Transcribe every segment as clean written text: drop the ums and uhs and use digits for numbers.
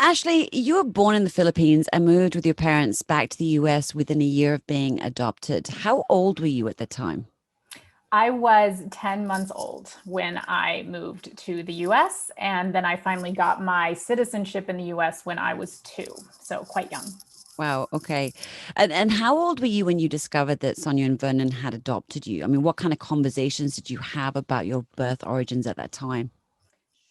Ashley, you were born in the Philippines and moved with your parents back to the US within a year of being adopted. How old were you at the time? I was 10 months old when I moved to the US, and then I finally got my citizenship in the US when I was 2, so quite young. Wow, okay. And how old were you when you discovered that Sonia and Vernon had adopted you? I mean, what kind of conversations did you have about your birth origins at that time?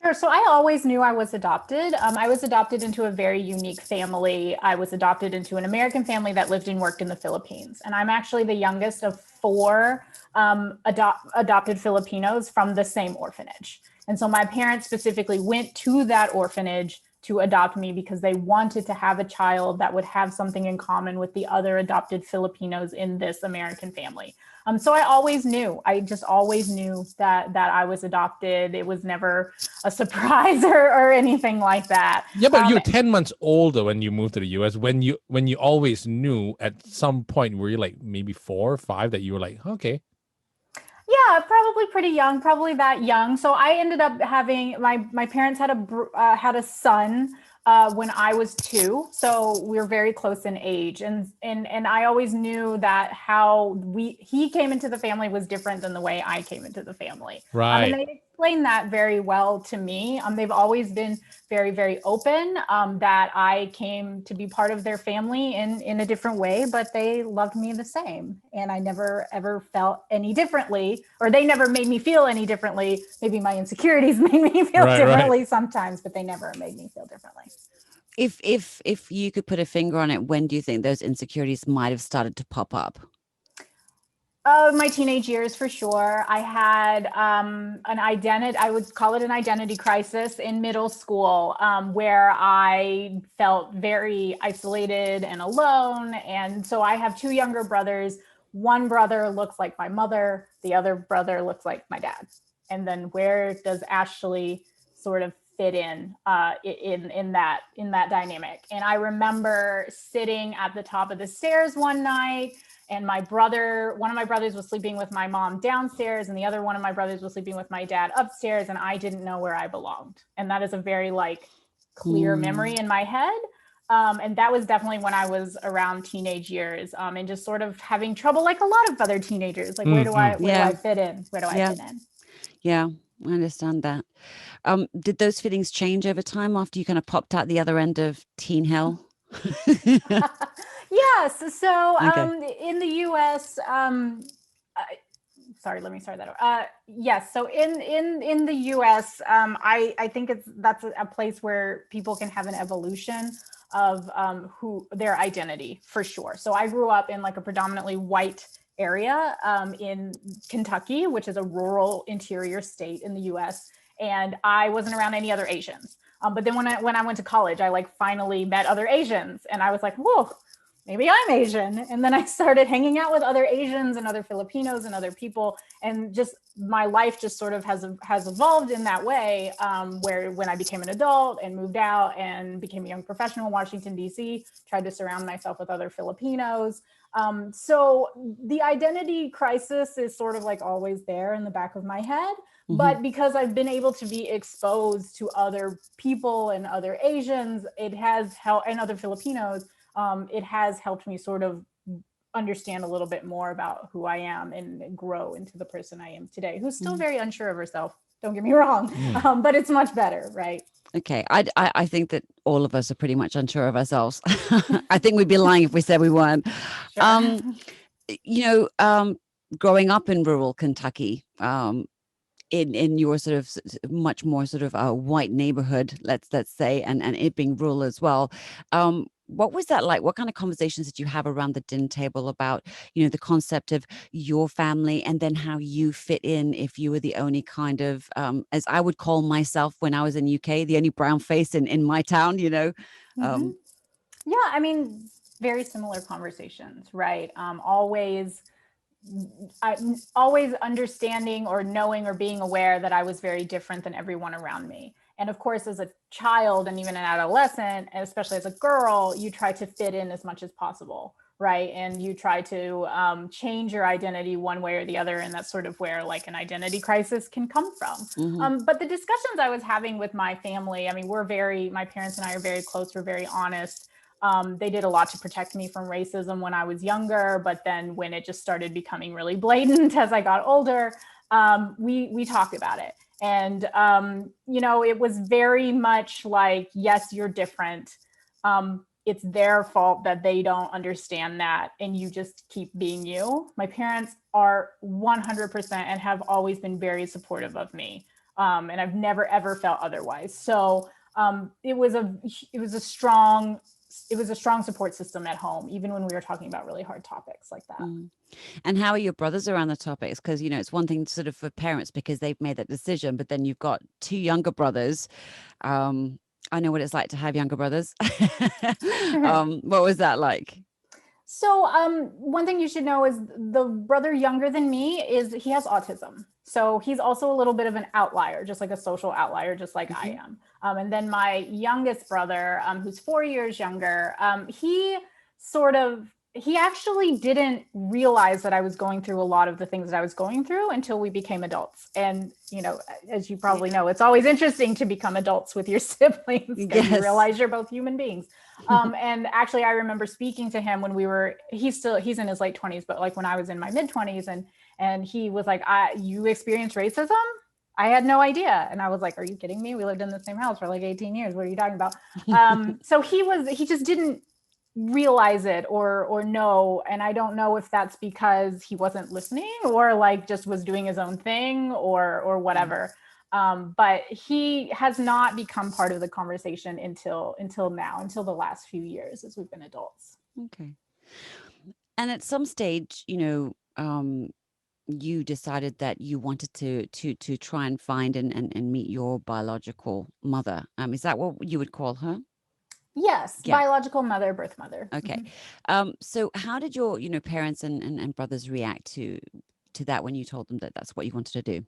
Sure. So I always knew I was adopted. I was adopted into a very unique family. I was adopted into an American family that lived and worked in the Philippines. And I'm actually the youngest of four adopted Filipinos from the same orphanage. And so my parents specifically went to that orphanage to adopt me because they wanted to have a child that would have something in common with the other adopted Filipinos in this American family. So I always knew, I just always knew that I was adopted. It was never a surprise or anything like that. Yeah, but you're 10 months older when you moved to the US. When you always knew at some point were you like maybe 4 or 5 that you were like, okay. Yeah, probably pretty young, probably that young. So I ended up having my parents had a son when I was 2, so we were very close in age, and I always knew that how he came into the family was different than the way I came into the family. And Right. they explained that very well to me. They've always been very, very open, that I came to be part of their family in a different way, but they loved me the same. And I never, ever felt any differently, or they never made me feel any differently. Maybe my insecurities made me feel differently sometimes, but they never made me feel differently. If you could put a finger on it, when do you think those insecurities might have started to pop up? My teenage years, for sure. I had an identity, I would call it an identity crisis in middle school, where I felt very isolated and alone. And so I have 2 younger brothers. One brother looks like my mother, the other brother looks like my dad. And then where does Ashley sort of fit in that dynamic? And I remember sitting at the top of the stairs one night, and one of my brothers was sleeping with my mom downstairs, and the other one of my brothers was sleeping with my dad upstairs, and I didn't know where I belonged. And that is a very clear memory in my head. And that was definitely when I was around teenage years, and just sort of having trouble, like a lot of other teenagers, like where do I fit in? Where do I fit in? Yeah, I understand that. Did those feelings change over time after you kind of popped out the other end of teen hell? Yes. So Okay. in the US, sorry, let me start that over. Yes. So in the US, I think that's a place where people can have an evolution of who their identity, for sure. So I grew up in a predominantly white area in Kentucky, which is a rural interior state in the US. And I wasn't around any other Asians. But then when I went to college, I finally met other Asians, and I was like, whoa, maybe I'm Asian. And then I started hanging out with other Asians and other Filipinos and other people. And just my life just sort of has evolved in that way, where when I became an adult and moved out and became a young professional in Washington, D.C., tried to surround myself with other Filipinos. So the identity crisis is sort of always there in the back of my head. But because I've been able to be exposed to other people and other Asians, it has helped, and other Filipinos, it has helped me sort of understand a little bit more about who I am and grow into the person I am today, who's still very unsure of herself. Don't get me wrong, but it's much better, right? Okay. I think that all of us are pretty much unsure of ourselves. I think we'd be lying if we said we weren't. Sure. You growing up in rural Kentucky, in your sort of much more sort of a white neighborhood, let's say, and it being rural as well. What was that like? What kind of conversations did you have around the dinner table about, the concept of your family, and then how you fit in if you were the only kind of, as I would call myself when I was in UK, the only brown face in my town, Mhm. Yeah, I mean, very similar conversations, right? Always understanding or knowing or being aware that I was very different than everyone around me. And of course, as a child and even an adolescent, and especially as a girl, you try to fit in as much as possible, right? And you try to change your identity one way or the other, and that's sort of where like an identity crisis can come from. But the discussions I was having with my family, I mean, my parents and I are very close, we're very honest. They did a lot to protect me from racism when I was younger, but then when it just started becoming really blatant as I got older, we talked about it. And, it was very much like, yes, you're different. It's their fault that they don't understand that, and you just keep being you. My parents are 100% and have always been very supportive of me. And I've never, ever felt otherwise. So it was a strong support system at home, even when we were talking about really hard topics like that. And how are your brothers around the topics? Because, it's one thing sort of for parents because they've made that decision, but then you've got two younger brothers. I know what it's like to have younger brothers. What was that like? So one thing you should know is the brother younger than me he has autism. So he's also a little bit of an outlier, just like a social outlier, just like I am. And then my youngest brother, who's 4 years younger, he actually didn't realize that I was going through a lot of the things that I was going through until we became adults. And, as you probably know, it's always interesting to become adults with your siblings because you realize you're both human beings. And actually, I remember speaking to him when he's in his late 20s, but like when I was in my mid 20s, and he was like, you experienced racism? I had no idea. And I was like, are you kidding me? We lived in the same house for like 18 years. What are you talking about? So he just didn't realize it or know. And I don't know if that's because he wasn't listening or like just was doing his own thing or whatever. But he has not become part of the conversation until now, until the last few years as we've been adults. Okay. And at some stage, you decided that you wanted to try and find and meet your biological mother. Is that what you would call her? Yes, Yeah. biological mother, birth mother. Okay. So how did your parents and brothers react to that when you told them that that's what you wanted to do?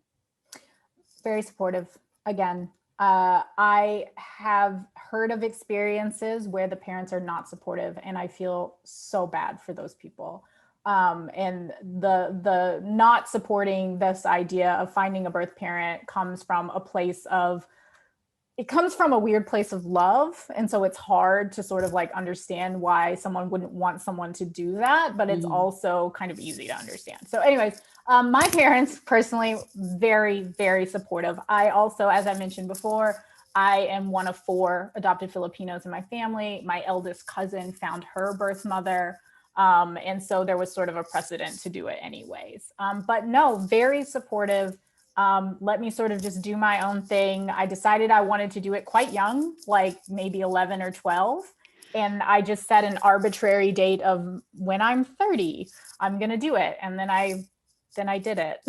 Very supportive. Again, I have heard of experiences where the parents are not supportive, and I feel so bad for those people. And the not supporting this idea of finding a birth parent comes from a weird place of love. And so it's hard to sort of like understand why someone wouldn't want someone to do that, but it's also kind of easy to understand. So anyways, my parents personally, very, very supportive. I also, as I mentioned before, I am one of 4 adopted Filipinos in my family. My eldest cousin found her birth mother. And so there was sort of a precedent to do it anyways. But no, very supportive. Let me sort of just do my own thing. I decided I wanted to do it quite young, like maybe 11 or 12. And I just set an arbitrary date of when I'm 30, I'm going to do it. And then I did it.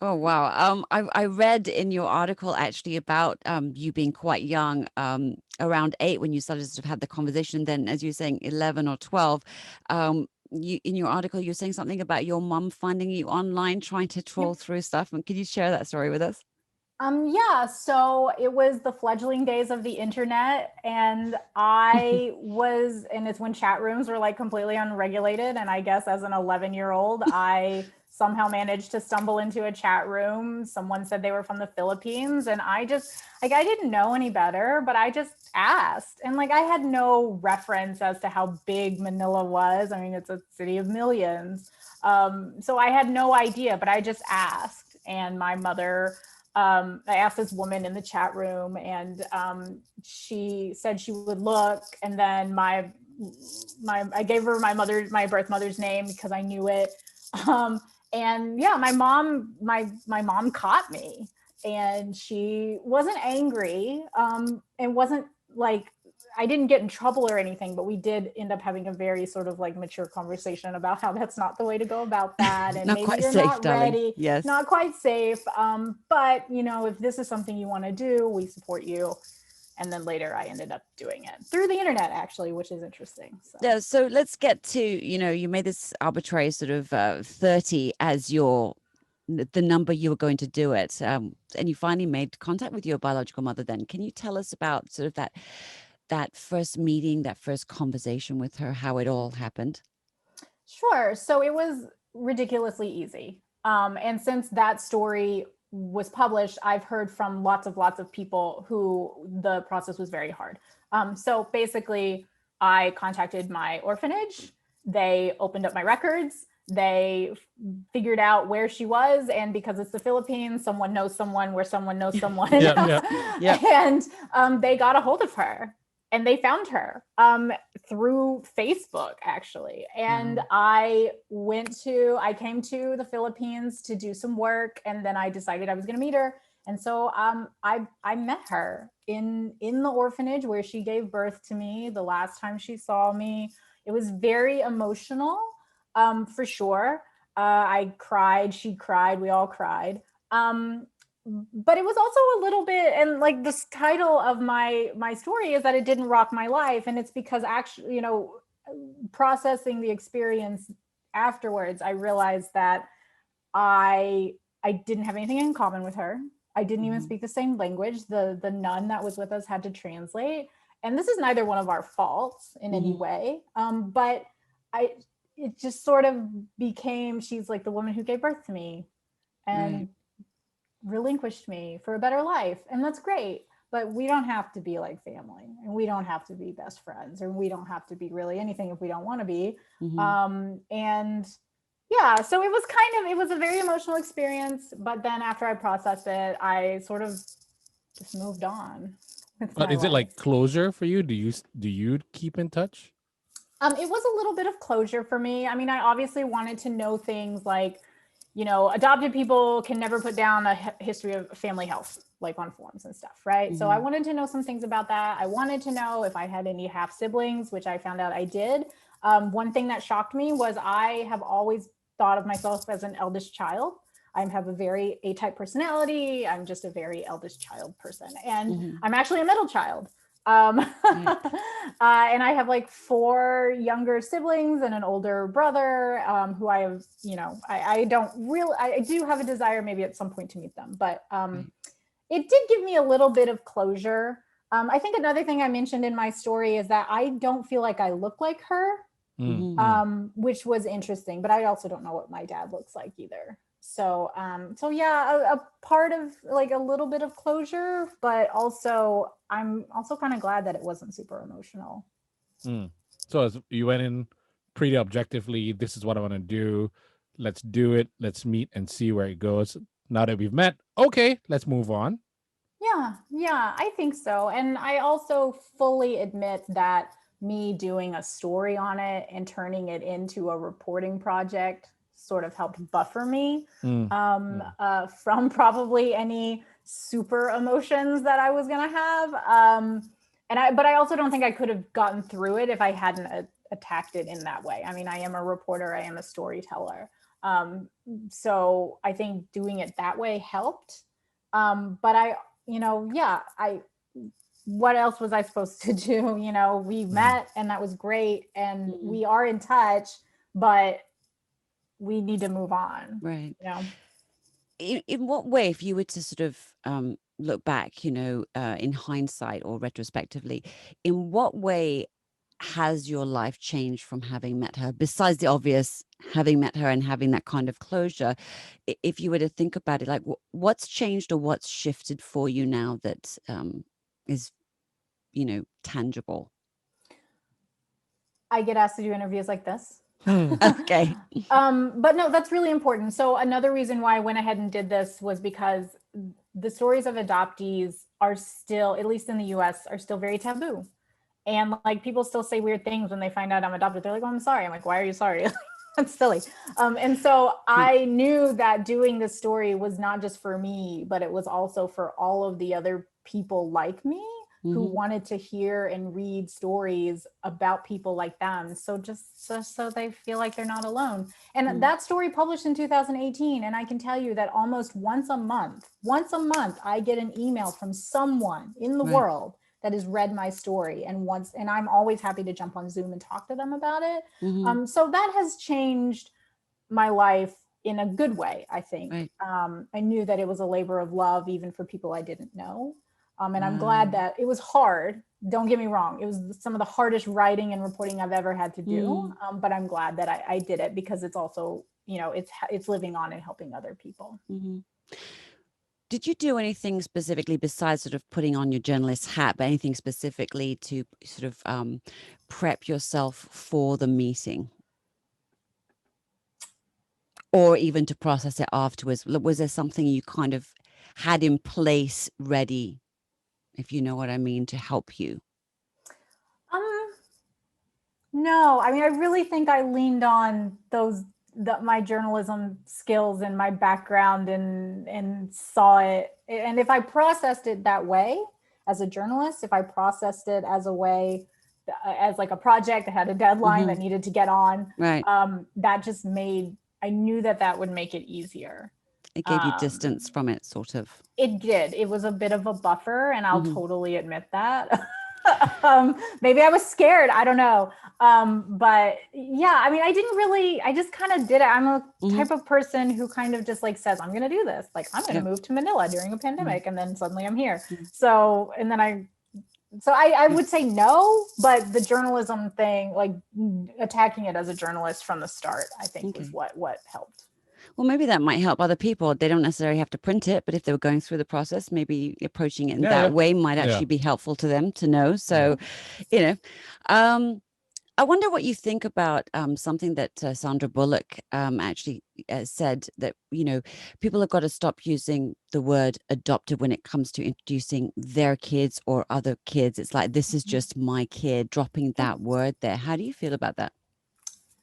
Oh, wow. I read in your article actually about you being quite young, around 8 when you started to sort of have the conversation. Then, as you're saying, 11 or 12. In your article, you're saying something about your mum finding you online, trying to troll through stuff. And could you share that story with us? Yeah, so it was the fledgling days of the internet, and and it's when chat rooms were like completely unregulated. And I guess as an 11-year-old, I somehow managed to stumble into a chat room. Someone said they were from the Philippines, and I didn't know any better, but I just asked. And like, I had no reference as to how big Manila was. I mean, it's a city of millions. So I had no idea, but I just asked. And my mother, I asked this woman in the chat room, and she said she would look. And then I gave her my birth mother's name because I knew it. And yeah, my mom caught me, and she wasn't angry, and wasn't like, I didn't get in trouble or anything, but we did end up having a very sort of like mature conversation about how that's not the way to go about that. And Not maybe quite you're safe, not darling. ready. Yes. Not quite safe. But if this is something you want to do, we support you. And then later I ended up doing it through the internet, actually, which is interesting. So. Yeah, so let's get to, you made this arbitrary sort of 30 as the number you were going to do it. And you finally made contact with your biological mother then. Can you tell us about sort of that first meeting, that first conversation with her, how it all happened? Sure. So it was ridiculously easy. And since that story was published, I've heard from lots of people who the process was very hard. So basically, I contacted my orphanage. They opened up my records. They figured out where she was. And because it's the Philippines, someone knows someone where someone knows someone. Yeah. And they got a hold of her. And they found her through Facebook, actually. And I came to the Philippines to do some work, and then I decided I was going to meet her. And so I met her in the orphanage where she gave birth to me the last time she saw me. It was very emotional, for sure. I cried, she cried, we all cried. But it was also a little bit, and like this title of my story is that it didn't rock my life, and it's because actually, processing the experience afterwards, I realized that I didn't have anything in common with her. I didn't even speak the same language. The nun that was with us had to translate, and this is neither one of our faults in any way. But it just sort of became, she's like the woman who gave birth to me, and relinquished me for a better life, and that's great. But we don't have to be like family, and we don't have to be best friends, or we don't have to be really anything if we don't want to be. And yeah, so it was a very emotional experience, but then after I processed it, I sort of just moved on with But my is it life. like closure for you? Do you keep in touch? It was a little bit of closure for me. I mean, I obviously wanted to know things like, adopted people can never put down a history of family health, like on forms and stuff, right? So I wanted to know some things about that. I wanted to know if I had any half siblings, which I found out I did. One thing that shocked me was I have always thought of myself as an eldest child. I have a very A-type personality. I'm just a very eldest child person. And I'm actually a middle child. And I have like 4 younger siblings and an older brother, who I have, I do have a desire maybe at some point to meet them, but it did give me a little bit of closure. I think another thing I mentioned in my story is that I don't feel like I look like her, which was interesting, but I also don't know what my dad looks like either. So yeah, a part of like a little bit of closure, but also I'm also kind of glad that it wasn't super emotional. So as you went in pretty objectively, this is what I want to do. Let's do it. Let's meet and see where it goes. Now that we've met, okay, let's move on. Yeah, I think so. And I also fully admit that me doing a story on it and turning it into a reporting project sort of helped buffer me from probably any super emotions that I was going to have. But I also don't think I could have gotten through it if I hadn't attacked it in that way. I mean, I am a reporter, I am a storyteller. So I think doing it that way helped. But what else was I supposed to do? We met and that was great. And we are in touch, but we need to move on. Right. In what way, if you were to sort of look back, in hindsight or retrospectively, in what way has your life changed from having met her, besides the obvious having met her and having that kind of closure? If you were to think about it, like what's changed or what's shifted for you now that is, tangible? I get asked to do interviews like this. Okay. But no, that's really important. So another reason why I went ahead and did this was because the stories of adoptees are still, at least in the US, are still very taboo. And like people still say weird things when they find out I'm adopted. They're like, "Oh, I'm sorry." I'm like, "Why are you sorry?" That's silly. And so I knew that doing this story was not just for me, but it was also for all of the other people like me who wanted to hear and read stories about people like them. So just so they feel like they're not alone. And that story published in 2018. And I can tell you that almost once a month, I get an email from someone in the world that has read my story and I'm always happy to jump on Zoom and talk to them about it. So that has changed my life in a good way, I think. I knew that it was a labor of love, even for people I didn't know. And I'm glad that it was hard. Don't get me wrong. It was some of the hardest writing and reporting I've ever had to do. But I'm glad that I did it, because it's also, it's living on and helping other people. Mm-hmm. Did you do anything specifically besides sort of putting on your journalist hat, but anything specifically to sort of prep yourself for the meeting? Or even to process it afterwards? Was there something you kind of had in place ready, if you know what I mean, to help you? No, I mean, I really think I leaned on my journalism skills and my background, and saw it. And if I processed it that way as a journalist, if I processed it as a way, as like a project that had a deadline that needed to get on, right, that just I knew that would make it easier. it gave you distance from it, sort of. It did. It was a bit of a buffer, and I'll totally admit that. Maybe I was scared. I don't know. But yeah, I mean, I just kind of did it. I'm a type of person who kind of just like says, I'm going to do this. Like, I'm going to move to Manila during a pandemic. And then suddenly I'm here. So, and then I would say no, but the journalism thing, like attacking it as a journalist from the start, I think was what helped. Well, maybe that might help other people. They don't necessarily have to print it, but if they were going through the process, maybe approaching it in that way might actually be helpful to them to know. So, I wonder what you think about something that Sandra Bullock actually said, that, people have got to stop using the word adopted when it comes to introducing their kids or other kids. It's like, this is just my kid, dropping that word there. How do you feel about that?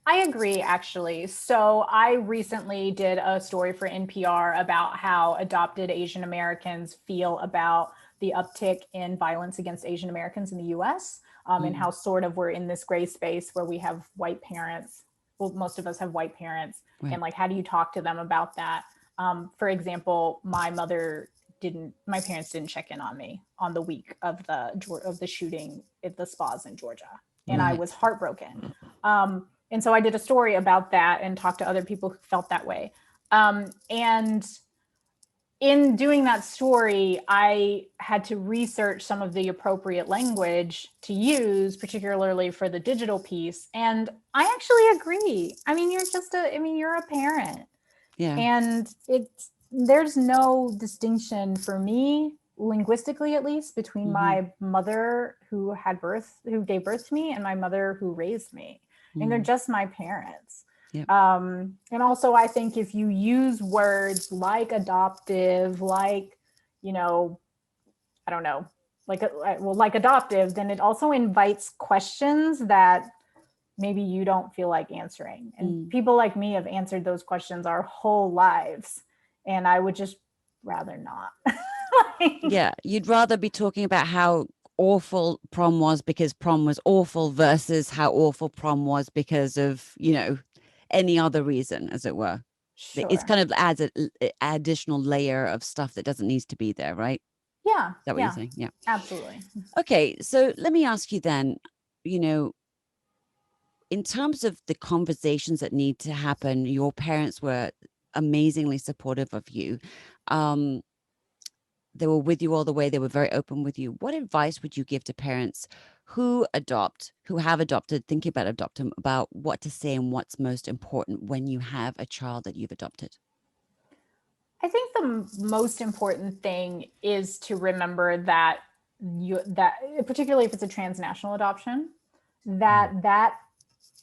I agree, actually. So I recently did a story for NPR about how adopted Asian Americans feel about the uptick in violence against Asian Americans in the US, and how sort of we're in this gray space where we have white parents. Well, most of us have white parents. Right. And like, how do you talk to them about that? For example, my parents didn't check in on me on the week of the shooting at the spas in Georgia. And I was heartbroken. And so I did a story about that and talked to other people who felt that way. And in doing that story, I had to research some of the appropriate language to use, particularly for the digital piece. And I actually agree. I mean, you're a parent. Yeah. And there's no distinction for me, linguistically at least, between my mother who gave birth to me and my mother who raised me. And they're just my parents. Yep. And also, I think if you use words like adoptive, like, I don't know, like adoptive, then it also invites questions that maybe you don't feel like answering. And people like me have answered those questions our whole lives. And I would just rather not. Yeah, you'd rather be talking about how awful prom was because prom was awful versus how awful prom was because of, any other reason, as it were. Sure. It's kind of adds an additional layer of stuff that doesn't need to be there, right? Yeah. Is that what you're saying? Yeah, absolutely. Okay, so let me ask you then, in terms of the conversations that need to happen, your parents were amazingly supportive of you. They were with you all the way. They were very open with you. What advice would you give to parents who have adopted, thinking about adopting, about what to say and what's most important when you have a child that you've adopted? I think the most important thing is to remember that particularly if it's a transnational adoption, that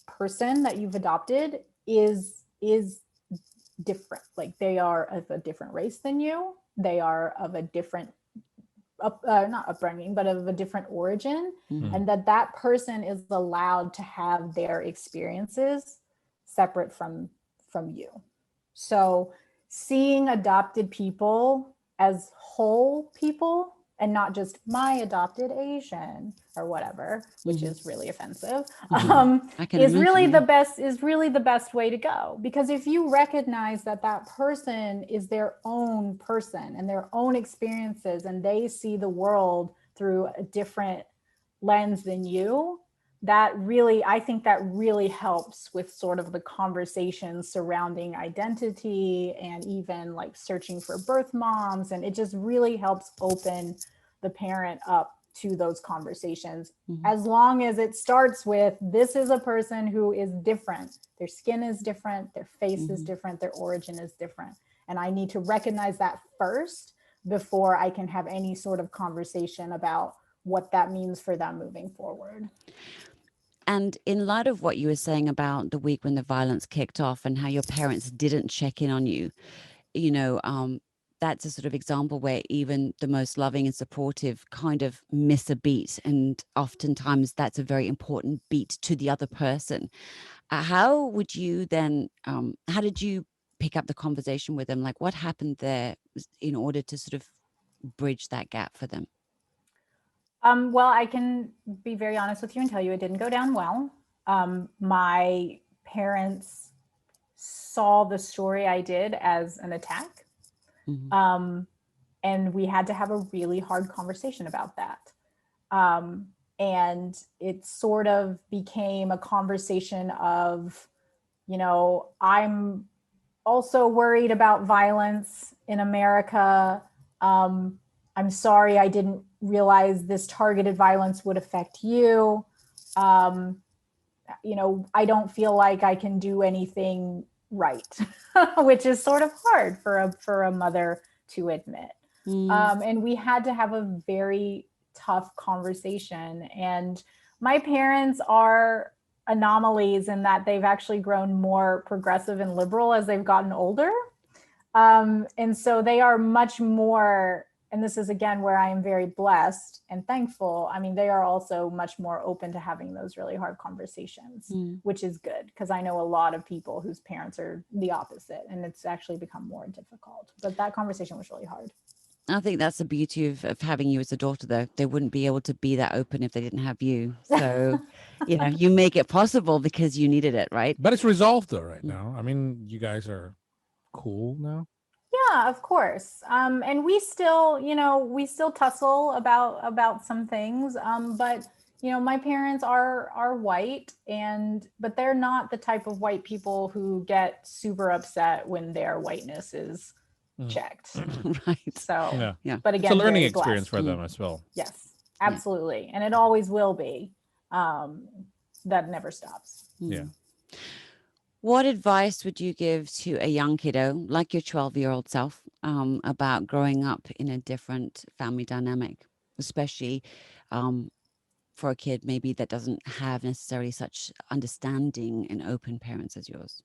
person that you've adopted is different. Like, they are of a different race than you. They are of a different, not upbringing, but of a different origin. And that person is allowed to have their experiences separate from you. So seeing adopted people as whole people, and not just my adopted Asian or whatever, which is really offensive, is really the best way to go. Because if you recognize that person is their own person and their own experiences, and they see the world through a different lens than you, I think that really helps with sort of the conversations surrounding identity and even like searching for birth moms. And it just really helps open the parent up to those conversations, Mhm. as long as it starts with, this is a person who is different. Their skin is different, their face is Mhm. different, their origin is different. And I need to recognize that first before I can have any sort of conversation about what that means for them moving forward. And in light of what you were saying about the week when the violence kicked off and how your parents didn't check in on you, you know, that's a sort of example where even the most loving and supportive kind of miss a beat. And oftentimes that's a very important beat to the other person. How would you then, how did you pick up the conversation with them? Like what happened there in order to sort of bridge that gap for them? Well, I can be very honest with you and tell you it didn't go down well. My parents saw the story I did as an attack. Mhm. And we had to have a really hard conversation about that. And it sort of became a conversation of, I'm also worried about violence in America. I'm sorry, I didn't realize this targeted violence would affect you. Um, I don't feel like I can do anything right, which is sort of hard for a mother to admit. Mm. And we had to have a very tough conversation. And my parents are anomalies in that they've actually grown more progressive and liberal as they've gotten older. And so they are much more, and this is again where I am very blessed and thankful. I mean, they are also much more open to having those really hard conversations, which is good, because I know a lot of people whose parents are the opposite, and it's actually become more difficult. But that conversation was really hard. I think that's the beauty of having you as a daughter, though. They wouldn't be able to be that open if they didn't have you. So, you make it possible because you needed it, right? But it's resolved though right now. I mean, you guys are cool now. Yeah, of course. And we still, we still tussle about some things. But my parents are white, but they're not the type of white people who get super upset when their whiteness is checked. Right. So, Yeah. but It's a again, learning very experience blessed. for them as well. Yes, absolutely. And it always will be. That never stops. Yeah. What advice would you give to a young kiddo like your 12-year-old self about growing up in a different family dynamic, especially for a kid maybe that doesn't have necessarily such understanding and open parents as yours?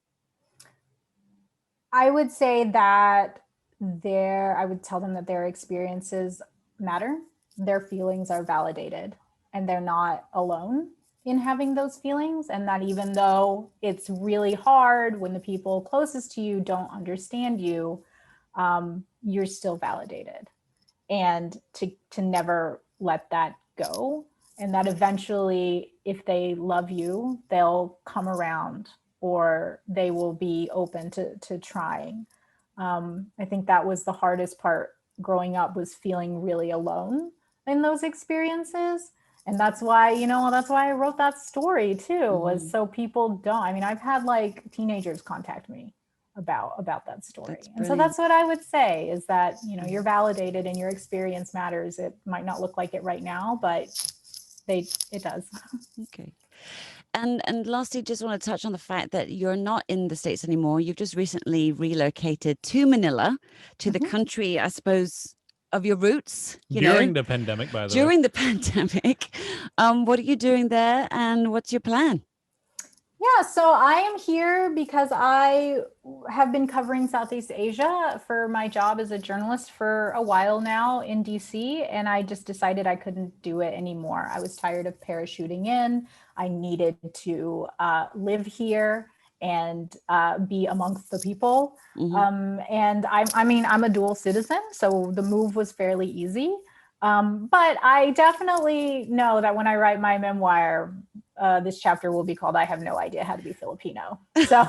I would say that I would tell them that their experiences matter, their feelings are validated, and they're not alone in having those feelings. And that even though it's really hard when the people closest to you don't understand you, you're still validated. And to never let that go. And that eventually, if they love you, they'll come around, or they will be open to trying. I think that was the hardest part growing up, was feeling really alone in those experiences. And that's why, that's why I wrote that story too, was so people don't. I mean, I've had like teenagers contact me about that story. And so that's what I would say, is that, you're validated and your experience matters. It might not look like it right now, but it does. Okay. And lastly, just want to touch on the fact that you're not in the States anymore. You've just recently relocated to Manila, to the country, I suppose, of your roots. During the pandemic, by the way. During the pandemic. What are you doing there, and what's your plan? Yeah, so I am here because I have been covering Southeast Asia for my job as a journalist for a while now in DC, and I just decided I couldn't do it anymore. I was tired of parachuting in. I needed to live here and be amongst the people. And I'm a dual citizen, so the move was fairly easy. But I definitely know that when I write my memoir, this chapter will be called "I Have No Idea How to Be Filipino." So,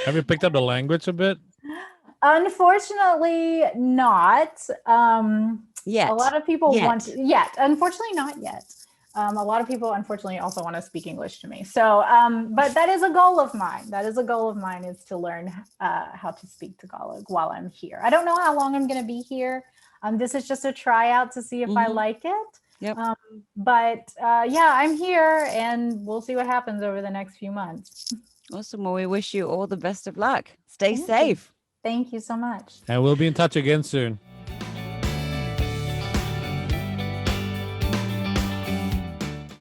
have you picked up the language a bit? Unfortunately, not. Yet. A lot of people want to, yet. Unfortunately, not yet. A lot of people, unfortunately, also want to speak English to me. So, but that is a goal of mine. Is to learn how to speak Tagalog while I'm here. I don't know how long I'm going to be here. This is just a tryout to see if I like it. Yep. But yeah, I'm here, and we'll see what happens over the next few months. Awesome. Well, we wish you all the best of luck. Stay Thank you. safe. Thank you so much. And we'll be in touch again soon.